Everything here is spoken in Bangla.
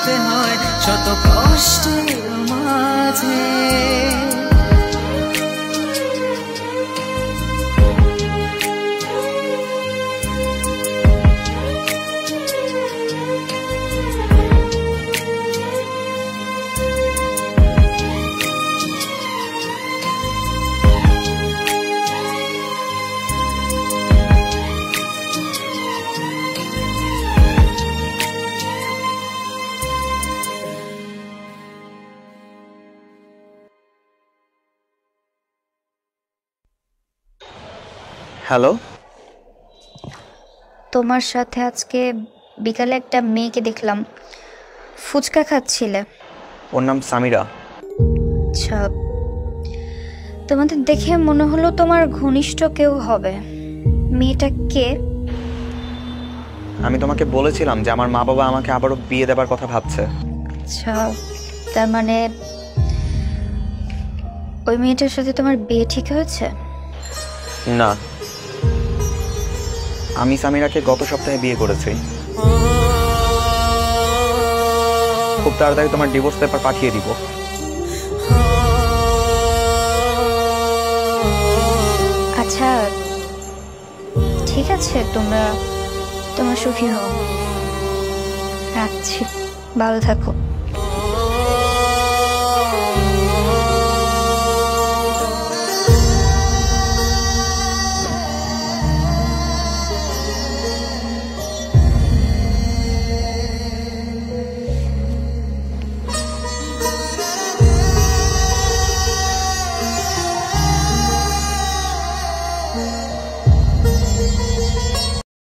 বাঁচতে হয় শত কষ্টের মাঝে। হ্যালো, তোমার সাথে আজকে বিকালে একটা মেয়েকে দেখলাম, ফুচকা খাচ্ছিলে। ওর নাম সামিরা। আচ্ছা, তোমাদের দেখে মনে হলো তোমার ঘনিষ্ঠ কেউ হবে। মেয়েটা কে? আমি তোমাকে বলেছিলাম যে আমার মা বাবা আমাকে আবারও বিয়ে দেবার কথা ভাবছে। আচ্ছা, তার মানে ওই মেয়েটার সাথে তোমার বিয়ে ঠিক হয়েছে? না, আমি সামিরাকে গত সপ্তাহে বিয়ে করেছি। খুব তাড়াতাড়ি তোমার ডিভোর্স পেপার পাঠিয়ে দিব। আচ্ছা ঠিক আছে, তোমরা সুখী হও। রাখছি, ভালো থাকো।